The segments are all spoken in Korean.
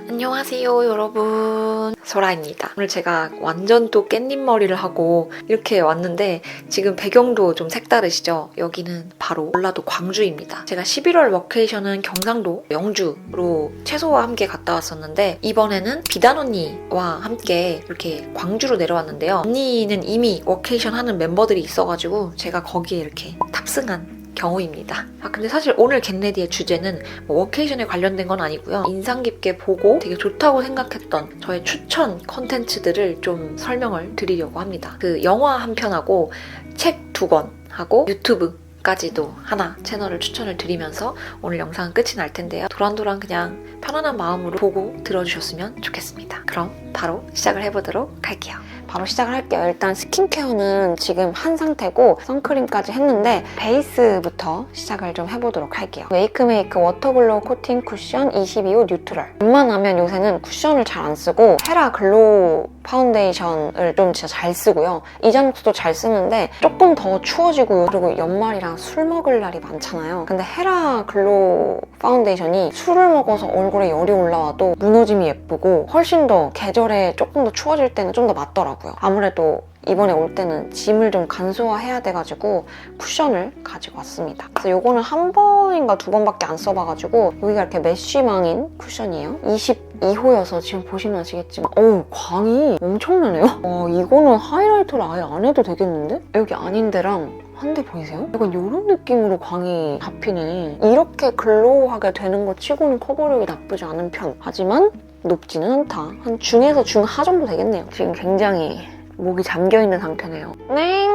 안녕하세요 여러분, 소라입니다. 오늘 제가 완전 또 깻잎 머리를 하고 이렇게 왔는데 지금 배경도 좀 색다르시죠? 여기는 바로 전라도 광주입니다. 제가 11월 워케이션은 경상도 영주로 채소와 함께 갔다 왔었는데 이번에는 비단 언니와 함께 이렇게 광주로 내려왔는데요. 언니는 이미 워케이션 하는 멤버들이 있어가지고 제가 거기에 이렇게 탑승한 경우입니다. 근데 사실 오늘 겟레디의 주제는 뭐 워케이션에 관련된 건 아니고요. 인상 깊게 보고 되게 좋다고 생각했던 저의 추천 컨텐츠들을 좀 설명을 드리려고 합니다. 그 영화 한 편하고 책 2권 하고 유튜브까지도 하나 채널을 추천을 드리면서 오늘 영상은 끝이 날 텐데요. 도란도란 그냥 편안한 마음으로 보고 들어주셨으면 좋겠습니다. 그럼 바로 시작을 해보도록 할게요. 바로 시작을 할게요. 일단 스킨케어는 지금 한 상태고 선크림까지 했는데 베이스부터 시작을 좀 해보도록 할게요. 웨이크메이크 워터글로우 코팅 쿠션 22호 뉴트럴. 웬만하면 요새는 쿠션을 잘 안 쓰고 헤라 글로우 파운데이션을 좀 진짜 잘 쓰고요. 이자녹스도 잘 쓰는데 조금 더 추워지고 그리고 연말이랑 술 먹을 날이 많잖아요. 근데 헤라 글로우 파운데이션이 술을 먹어서 얼굴에 열이 올라와도 무너짐이 예쁘고 훨씬 더 계절에 조금 더 추워질 때는 좀 더 맞더라고요. 아무래도 이번에 올 때는 짐을 좀 간소화해야 돼가지고 쿠션을 가지고 왔습니다. 그래서 이거는 한 번인가 두 번밖에 안 써봐가지고 여기가 이렇게 메쉬망인 쿠션이에요. 22호여서 지금 보시면 아시겠지만 어우 광이 엄청나네요. 이거는 하이라이터를 아예 안 해도 되겠는데? 여기 아닌 데랑 한 대 보이세요? 약간 이런 느낌으로 광이 잡히네. 이렇게 글로우하게 되는 것 치고는 커버력이 나쁘지 않은 편. 하지만 높지는 않다. 한 중에서 중하 정도 되겠네요. 지금 굉장히 목이 잠겨있는 상태네요. 네.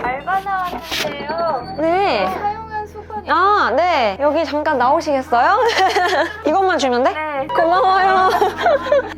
알바 나왔는데요. 네. 사용한 소감이. 아, 네. 여기 잠깐 나오시겠어요? 이것만 주면 돼? 네. 고마워요.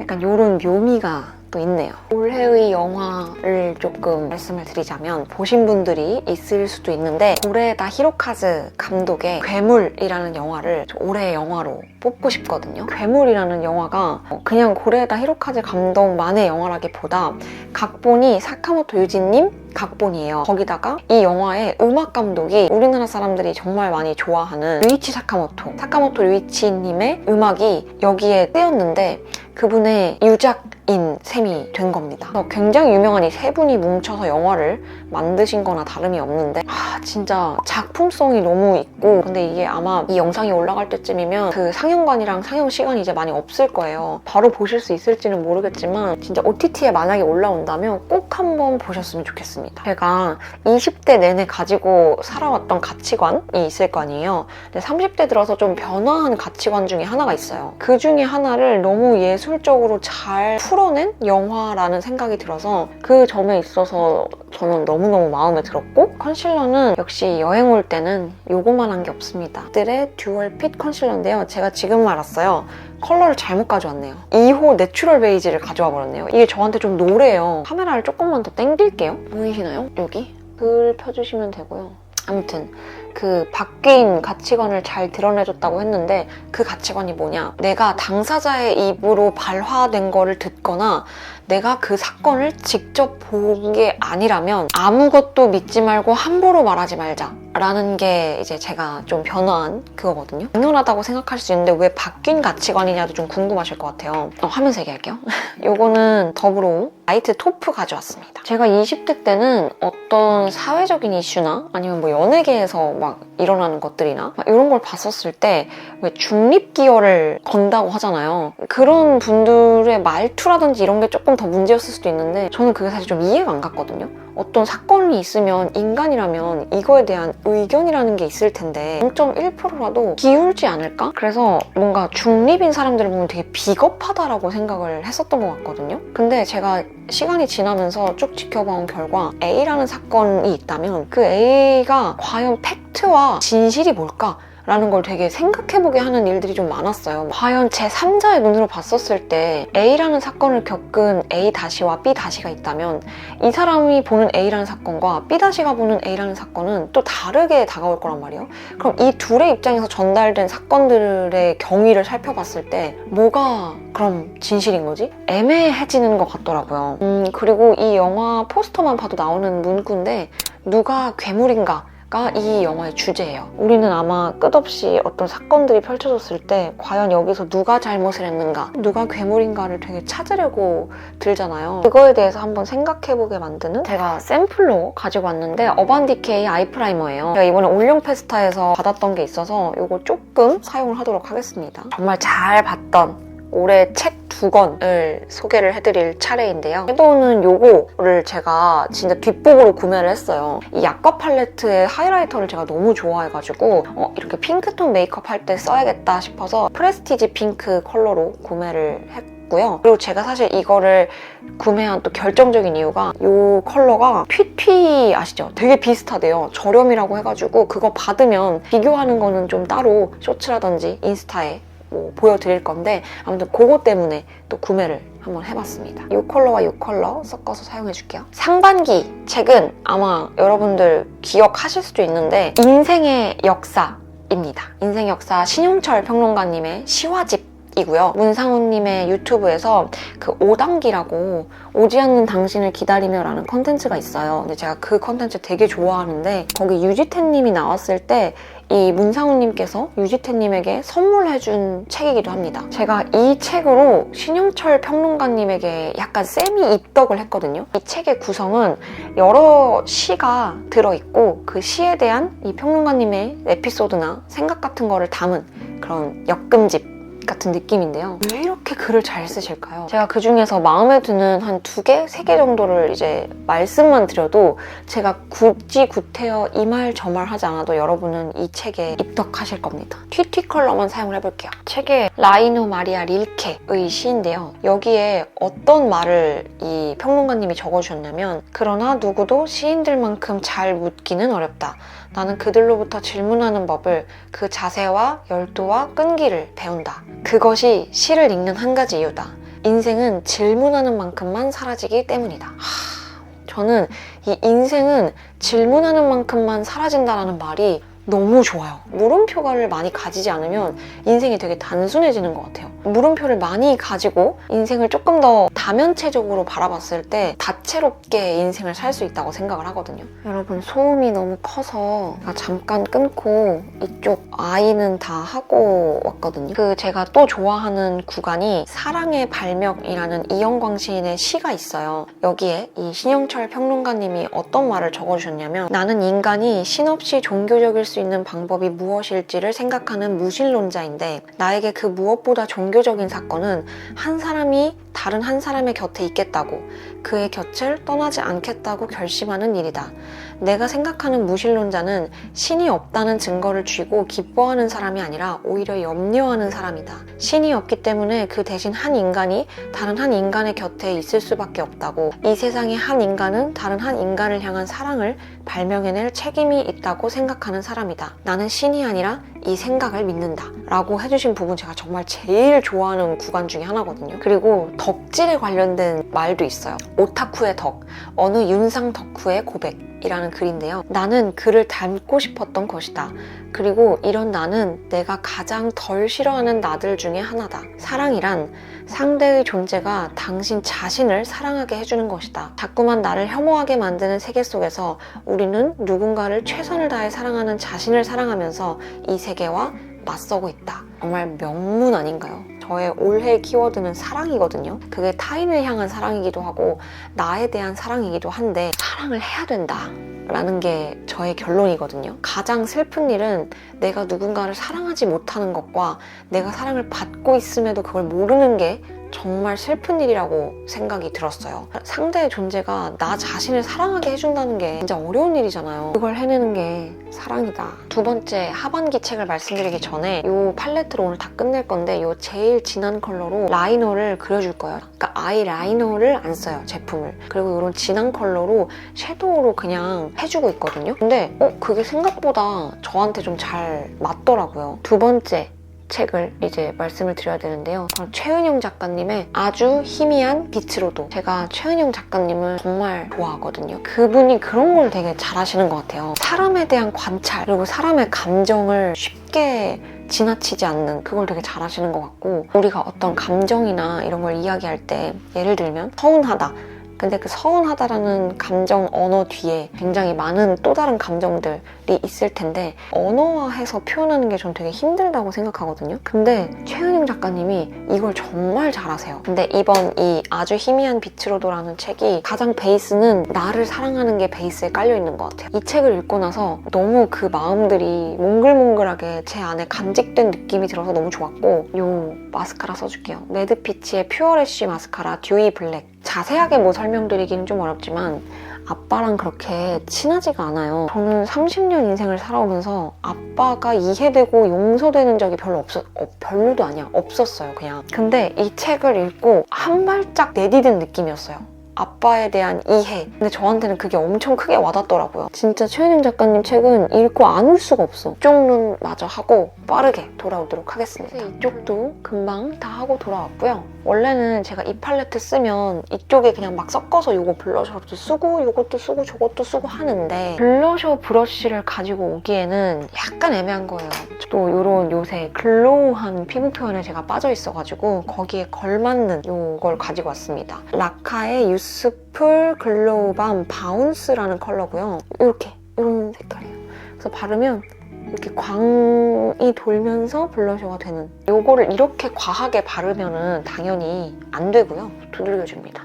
약간 요런 묘미가 또 있네요. 올해의 영화를 조금 말씀을 드리자면 보신 분들이 있을 수도 있는데 고레다 히로카즈 감독의 괴물이라는 영화를 올해의 영화로 뽑고 싶거든요. 괴물이라는 영화가 그냥 고레다 히로카즈 감독만의 영화라기보다 각본이 사카모토 유진님 각본이에요. 거기다가 이 영화의 음악 감독이 우리나라 사람들이 정말 많이 좋아하는 류이치 사카모토 류이치님의 음악이 여기에 쓰였는데 그분의 유작인 셈이 된 겁니다. 굉장히 유명한 이 세 분이 뭉쳐서 영화를 만드신 거나 다름이 없는데 진짜 작품성이 너무 있고 근데 이게 아마 이 영상이 올라갈 때쯤이면 그 상영관이랑 상영 시간이 이제 많이 없을 거예요. 바로 보실 수 있을지는 모르겠지만 진짜 OTT에 만약에 올라온다면 꼭 한번 보셨으면 좋겠습니다. 제가 20대 내내 가지고 살아왔던 가치관이 있을 거 아니에요. 근데 30대 들어서 좀 변화한 가치관 중에 하나가 있어요. 그 중에 하나를 너무 예술적으로 잘 풀어낸 영화라는 생각이 들어서 그 점에 있어서 저는 너무너무 마음에 들었고 컨실러는 역시 여행 올 때는 요거만한 게 없습니다. 들의 듀얼 핏 컨실러인데요. 제가 지금 알았어요. 컬러를 잘못 가져왔네요. 2호 내추럴 베이지를 가져와 버렸네요. 이게 저한테 좀 노래요. 카메라를 조금만 더 당길게요. 보이시나요? 여기? 글 펴주시면 되고요. 아무튼 그 바뀐 가치관을 잘 드러내줬다고 했는데 그 가치관이 뭐냐? 내가 당사자의 입으로 발화된 거를 듣거나 내가 그 사건을 직접 본 게 아니라면 아무것도 믿지 말고 함부로 말하지 말자 라는 게 이제 제가 좀 변화한 그거거든요. 당연하다고 생각할 수 있는데 왜 바뀐 가치관이냐도 좀 궁금하실 것 같아요. 하면서 얘기할게요. 요거는 더불어 라이트 토프 가져왔습니다. 제가 20대 때는 어떤 사회적인 이슈나 아니면 뭐 연예계에서 막 일어나는 것들이나 이런 걸 봤었을 때 왜 중립기어를 건다고 하잖아요. 그런 분들의 말투라든지 이런 게 조금 더 문제였을 수도 있는데 저는 그게 사실 좀 이해가 안 갔거든요. 어떤 사건이 있으면 인간이라면 이거에 대한 의견이라는 게 있을 텐데 0.1%라도 기울지 않을까? 그래서 뭔가 중립인 사람들을 보면 되게 비겁하다라고 생각을 했었던 것 같거든요. 근데 제가 시간이 지나면서 쭉 지켜봐온 결과 A라는 사건이 있다면 그 A가 과연 팩트와 진실이 뭘까? 라는 걸 되게 생각해보게 하는 일들이 좀 많았어요. 과연 제3자의 눈으로 봤었을 때 A라는 사건을 겪은 A-와 B-가 있다면 이 사람이 보는 A라는 사건과 B-가 보는 A라는 사건은 또 다르게 다가올 거란 말이에요. 그럼 이 둘의 입장에서 전달된 사건들의 경위를 살펴봤을 때 뭐가 그럼 진실인 거지? 애매해지는 것 같더라고요. 그리고 이 영화 포스터만 봐도 나오는 문구인데 누가 괴물인가? 가 이 영화의 주제예요. 우리는 아마 끝없이 어떤 사건들이 펼쳐졌을 때 과연 여기서 누가 잘못을 했는가, 누가 괴물인가를 되게 찾으려고 들잖아요. 그거에 대해서 한번 생각해보게 만드는 제가 샘플로 가지고 왔는데 어반디케이 아이 프라이머예요. 제가 이번에 올영 페스타에서 받았던 게 있어서 이거 조금 사용을 하도록 하겠습니다. 정말 잘 봤던 올해 책 2권을 소개를 해드릴 차례인데요. 섀도우는 요거를 제가 진짜 뒷북으로 구매를 했어요. 이 약과 팔레트의 하이라이터를 제가 너무 좋아해가지고 이렇게 핑크톤 메이크업 할 때 써야겠다 싶어서 프레스티지 핑크 컬러로 구매를 했고요. 그리고 제가 사실 이거를 구매한 또 결정적인 이유가 이 컬러가 퓨피 아시죠? 되게 비슷하대요. 저렴이라고 해가지고 그거 받으면 비교하는 거는 좀 따로 쇼츠라든지 인스타에 보여드릴 건데 아무튼 그거 때문에 또 구매를 한번 해봤습니다. 이 컬러와 이 컬러 섞어서 사용해줄게요. 상반기 책은 아마 여러분들 기억하실 수도 있는데 인생의 역사입니다. 인생의 역사 신용철 평론가님의 시화집 이고요. 문상훈님의 유튜브에서 그 5단기라고 오지 않는 당신을 기다리며 라는 컨텐츠가 있어요. 근데 제가 그 컨텐츠 되게 좋아하는데 거기 유지태님이 나왔을 때 이 문상훈님께서 유지태님에게 선물해준 책이기도 합니다. 제가 이 책으로 신용철 평론가님에게 약간 세미 입덕을 했거든요. 이 책의 구성은 여러 시가 들어있고 그 시에 대한 이 평론가님의 에피소드나 생각 같은 거를 담은 그런 엮음집 같은 느낌인데요. 왜 이렇게 글을 잘 쓰실까요? 제가 그 중에서 마음에 드는 한 2개, 3개 정도를 이제 말씀만 드려도 제가 굳이 구태여 이 말 저 말 하지 않아도 여러분은 이 책에 입덕하실 겁니다. 튀튀 컬러만 사용을 해볼게요. 책에 라이노 마리아 릴케의 시인데요. 여기에 어떤 말을 이 평론가님이 적어주셨냐면 그러나 누구도 시인들만큼 잘 묻기는 어렵다. 나는 그들로부터 질문하는 법을 그 자세와 열도와 끈기를 배운다. 그것이 시를 읽는 한 가지 이유다. 인생은 질문하는 만큼만 사라지기 때문이다. 저는 이 인생은 질문하는 만큼만 사라진다라는 말이 너무 좋아요. 물음표를 많이 가지지 않으면 인생이 되게 단순해지는 것 같아요. 물음표를 많이 가지고 인생을 조금 더 다면체적으로 바라봤을 때 다채롭게 인생을 살 수 있다고 생각을 하거든요. 여러분 소음이 너무 커서 잠깐 끊고 이쪽 아이는 다 하고 왔거든요. 그 제가 또 좋아하는 구간이 사랑의 발명이라는 이영광 시인의 시가 있어요. 여기에 이 신영철 평론가님이 어떤 말을 적어주셨냐면 나는 인간이 신없이 종교적일 수 있는 방법이 무엇일지를 생각하는 무신론자인데 나에게 그 무엇보다 종교적인 사건은 한 사람이 다른 한 사람의 곁에 있겠다고 그의 곁을 떠나지 않겠다고 결심하는 일이다. 내가 생각하는 무신론자는 신이 없다는 증거를 쥐고 기뻐하는 사람이 아니라 오히려 염려하는 사람이다. 신이 없기 때문에 그 대신 한 인간이 다른 한 인간의 곁에 있을 수밖에 없다고 이 세상의 한 인간은 다른 한 인간을 향한 사랑을 발명해낼 책임이 있다고 생각하는 사람이다. 나는 신이 아니라 이 생각을 믿는다 라고 해주신 부분 제가 정말 제일 좋아하는 구간 중에 하나거든요. 그리고 덕질에 관련된 말도 있어요. 오타쿠의 덕, 어느 윤상 덕후의 고백이라는 글인데요. 나는 그를 닮고 싶었던 것이다. 그리고 이런 나는 내가 가장 덜 싫어하는 나들 중에 하나다. 사랑이란 상대의 존재가 당신 자신을 사랑하게 해주는 것이다. 자꾸만 나를 혐오하게 만드는 세계 속에서 우리는 누군가를 최선을 다해 사랑하는 자신을 사랑하면서 이 세계와 맞서고 있다. 정말 명문 아닌가요? 저의 올해 키워드는 사랑이거든요. 그게 타인을 향한 사랑이기도 하고 나에 대한 사랑이기도 한데 사랑을 해야 된다 라는 게 저의 결론이거든요. 가장 슬픈 일은 내가 누군가를 사랑하지 못하는 것과 내가 사랑을 받고 있음에도 그걸 모르는 게 정말 슬픈 일이라고 생각이 들었어요. 상대의 존재가 나 자신을 사랑하게 해준다는 게 진짜 어려운 일이잖아요. 그걸 해내는 게 사랑이다. 두 번째 하반기 책을 말씀드리기 전에 이 팔레트로 오늘 다 끝낼 건데 이 제일 진한 컬러로 라이너를 그려줄 거예요. 그러니까 아이 라이너를 안 써요, 제품을. 그리고 이런 진한 컬러로 섀도우로 그냥 해주고 있거든요. 근데 그게 생각보다 저한테 좀 잘 맞더라고요. 두 번째 책을 이제 말씀을 드려야 되는데요. 바로 최은영 작가님의 아주 희미한 빛으로도. 제가 최은영 작가님을 정말 좋아하거든요. 그분이 그런 걸 되게 잘하시는 것 같아요. 사람에 대한 관찰 그리고 사람의 감정을 쉽게 지나치지 않는 그걸 되게 잘하시는 것 같고 우리가 어떤 감정이나 이런 걸 이야기할 때 예를 들면 서운하다 근데 그 서운하다라는 감정 언어 뒤에 굉장히 많은 또 다른 감정들이 있을 텐데 언어화해서 표현하는 게 전 되게 힘들다고 생각하거든요. 근데 최은영 작가님이 이걸 정말 잘하세요. 근데 이번 이 아주 희미한 빛으로도라는 책이 가장 베이스는 나를 사랑하는 게 베이스에 깔려있는 것 같아요. 이 책을 읽고 나서 너무 그 마음들이 몽글몽글하게 제 안에 간직된 느낌이 들어서 너무 좋았고, 요 마스카라 써줄게요. 매드피치의 퓨어래쉬 마스카라 듀이 블랙. 자세하게 뭐 설명드리기는 좀 어렵지만 아빠랑 그렇게 친하지가 않아요. 저는 30년 인생을 살아오면서 아빠가 이해되고 용서되는 적이 별로도 아니야. 없었어요, 그냥. 근데 이 책을 읽고 한 발짝 내디딘 느낌이었어요. 아빠에 대한 이해. 근데 저한테는 그게 엄청 크게 와닿더라고요. 진짜 최은영 작가님 책은 읽고 안 울 수가 없어. 이쪽 눈 마저 하고 빠르게 돌아오도록 하겠습니다. 이쪽도 금방 다 하고 돌아왔고요. 원래는 제가 이 팔레트 쓰면 이쪽에 그냥 막 섞어서 이거 블러셔도 쓰고 이것도 쓰고 저것도 쓰고 하는데 블러셔 브러쉬를 가지고 오기에는 약간 애매한 거예요. 또 이런 요새 글로우한 피부 표현에 제가 빠져 있어가지고 거기에 걸맞는 이걸 가지고 왔습니다. 라카의 유스풀 글로우밤 바운스라는 컬러고요. 이런 색깔이에요. 그래서 바르면 이렇게 광이 돌면서 블러셔가 되는, 요거를 이렇게 과하게 바르면은 당연히 안 되고요. 두들겨줍니다.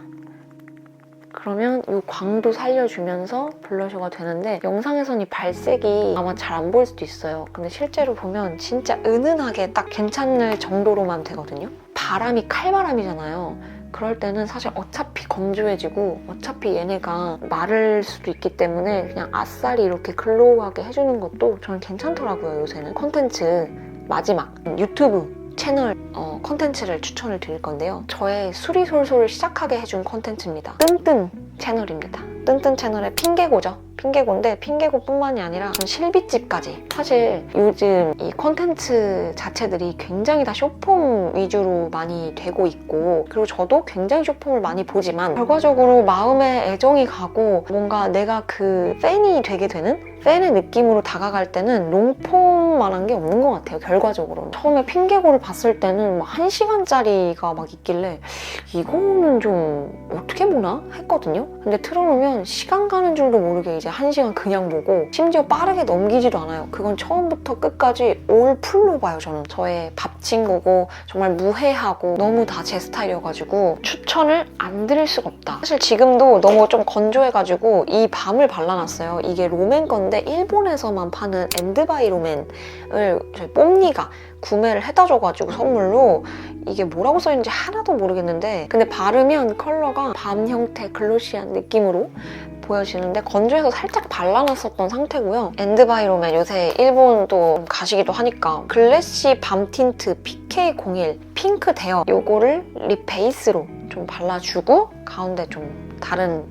그러면 이 광도 살려주면서 블러셔가 되는데 영상에선 이 발색이 아마 잘 안 보일 수도 있어요. 근데 실제로 보면 진짜 은은하게 딱 괜찮을 정도로만 되거든요. 바람이 칼바람이잖아요. 그럴 때는 사실 어차피 건조해지고 어차피 얘네가 마를 수도 있기 때문에 그냥 아싸리 이렇게 글로우하게 해주는 것도 저는 괜찮더라고요. 요새는 콘텐츠 마지막 유튜브 채널 콘텐츠를 추천을 드릴 건데요. 저의 수리솔솔을 시작하게 해준 콘텐츠입니다. 뜬뜬 채널입니다. 뜬뜬 채널의 핑계고죠. 핑계고인데 핑계고뿐만이 아니라 실비집까지. 사실 요즘 이 콘텐츠 자체들이 굉장히 다 숏폼 위주로 많이 되고 있고, 그리고 저도 굉장히 숏폼을 많이 보지만 결과적으로 마음에 애정이 가고 뭔가 내가 그 팬이 되게 되는 팬의 느낌으로 다가갈 때는 롱폼만한 게 없는 것 같아요. 결과적으로 처음에 핑계고를 봤을 때는 막 1시간짜리가 막 있길래 이거는 좀 어떻게 보나 했거든요. 근데 틀어놓으면 시간 가는 줄도 모르게 이제 1시간 그냥 보고, 심지어 빠르게 넘기지도 않아요. 그건 처음부터 끝까지 올 풀로 봐요. 저는 저의 밥 친구고 정말 무해하고 너무 다 제 스타일이어가지고 추천을 안 드릴 수가 없다. 사실 지금도 너무 좀 건조해가지고 이 밤을 발라놨어요. 이게 롬앤 건데 일본에서만 파는 엔드바이 롬앤을 저희 뽐니가 구매를 해다 줘가지고 선물로, 이게 뭐라고 써있는지 하나도 모르겠는데 근데 바르면 컬러가 밤 형태 글로시한 느낌으로 보여지는데 건조해서 살짝 발라놨었던 상태고요. 엔드바이 롬앤 요새 일본도 가시기도 하니까 글래시 밤 틴트 PK01 핑크 대여, 요거를 립 베이스로 좀 발라주고 가운데 좀 다른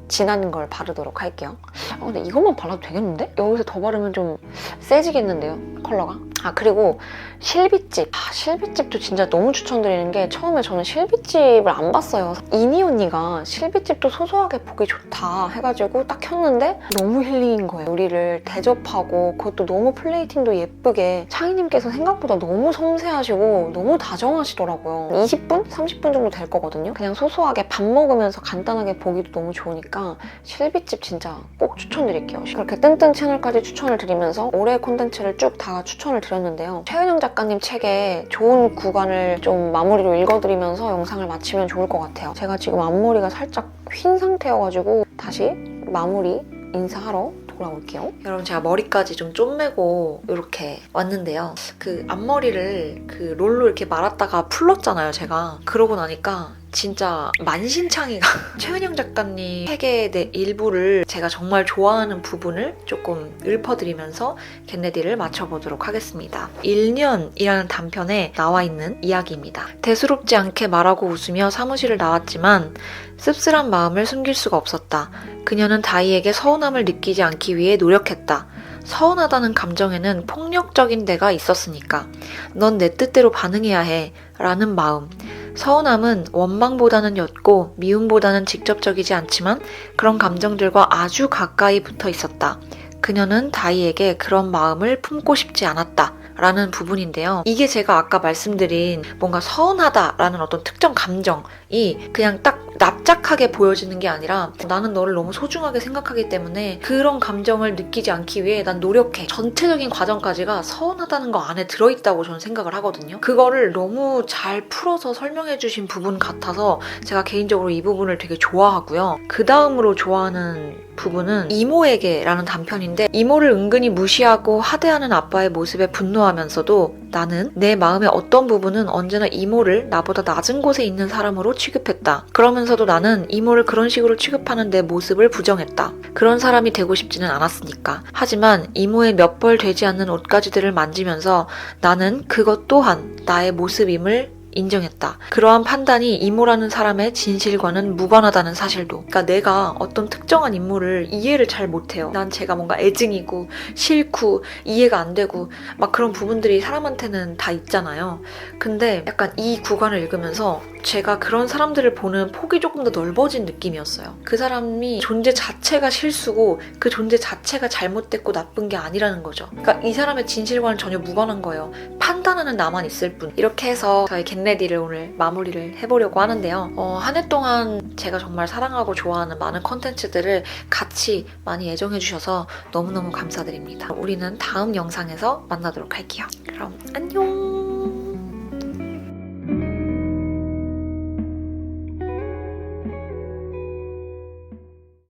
진한 걸 바르도록 할게요. 근데 이것만 발라도 되겠는데? 여기서 더 바르면 좀 세지겠는데요, 컬러가? 그리고 실비집. 실비집도 진짜 너무 추천드리는 게, 처음에 저는 실비집을 안 봤어요. 이니 언니가 실비집도 소소하게 보기 좋다 해가지고 딱 켰는데 너무 힐링인 거예요. 요리를 대접하고 그것도 너무 플레이팅도 예쁘게, 창희님께서 생각보다 너무 섬세하시고 너무 다정하시더라고요. 20분? 30분 정도 될 거거든요. 그냥 소소하게 밥 먹으면서 간단하게 보기도 너무 좋으니까 실비집 진짜 꼭 추천드릴게요. 그렇게 뜬뜬 채널까지 추천을 드리면서 올해 콘텐츠를 쭉 다 추천을 드렸는데요. 최은영 작가님 책의 좋은 구간을 좀 마무리로 읽어드리면서 영상을 마치면 좋을 것 같아요. 제가 지금 앞머리가 살짝 휜 상태여가지고 다시 마무리 인사하러 돌아올게요. 여러분, 제가 머리까지 좀 쪼매고 이렇게 왔는데요. 그 앞머리를 그 롤로 이렇게 말았다가 풀렀잖아요, 제가. 그러고 나니까 진짜 만신창이가 최은영 작가님 책의 일부를 제가 정말 좋아하는 부분을 조금 읊어드리면서 겟레디를 맞춰보도록 하겠습니다. 1년이라는 단편에 나와 있는 이야기입니다. 대수롭지 않게 말하고 웃으며 사무실을 나왔지만 씁쓸한 마음을 숨길 수가 없었다. 그녀는 다이에게 서운함을 느끼지 않기 위해 노력했다. 서운하다는 감정에는 폭력적인 데가 있었으니까. 넌 내 뜻대로 반응해야 해 라는 마음. 서운함은 원망보다는 옅고 미움보다는 직접적이지 않지만 그런 감정들과 아주 가까이 붙어 있었다. 그녀는 다이에게 그런 마음을 품고 싶지 않았다 라는 부분인데요. 이게 제가 아까 말씀드린 뭔가 서운하다라는 어떤 특정 감정이 그냥 딱 납작하게 보여지는 게 아니라 나는 너를 너무 소중하게 생각하기 때문에 그런 감정을 느끼지 않기 위해 난 노력해. 전체적인 과정까지가 서운하다는 거 안에 들어있다고 저는 생각을 하거든요. 그거를 너무 잘 풀어서 설명해 주신 부분 같아서 제가 개인적으로 이 부분을 되게 좋아하고요. 그 다음으로 좋아하는 부분은 이모에게라는 단편인데, 이모를 은근히 무시하고 하대하는 아빠의 모습에 분노하면서도 나는 내 마음의 어떤 부분은 언제나 이모를 나보다 낮은 곳에 있는 사람으로 취급했다. 그러면서도 나는 이모를 그런 식으로 취급하는 내 모습을 부정했다. 그런 사람이 되고 싶지는 않았으니까. 하지만 이모의 몇 벌 되지 않는 옷가지들을 만지면서 나는 그것 또한 나의 모습임을 인정했다. 그러한 판단이 이모라는 사람의 진실과는 무관하다는 사실도. 그러니까 내가 어떤 특정한 인물을 이해를 잘 못해요. 난 제가 뭔가 애증이고 싫고 이해가 안 되고 막 그런 부분들이 사람한테는 다 있잖아요. 근데 약간 이 구간을 읽으면서 제가 그런 사람들을 보는 폭이 조금 더 넓어진 느낌이었어요. 그 사람이 존재 자체가 실수고 그 존재 자체가 잘못됐고 나쁜 게 아니라는 거죠. 그러니까 이 사람의 진실과는 전혀 무관한 거예요. 판단하는 나만 있을 뿐. 이렇게 해서 저희 겟레디를 오늘 마무리를 해보려고 하는데요. 한 해 동안 제가 정말 사랑하고 좋아하는 많은 콘텐츠들을 같이 많이 애정해주셔서 너무너무 감사드립니다. 우리는 다음 영상에서 만나도록 할게요. 그럼 안녕!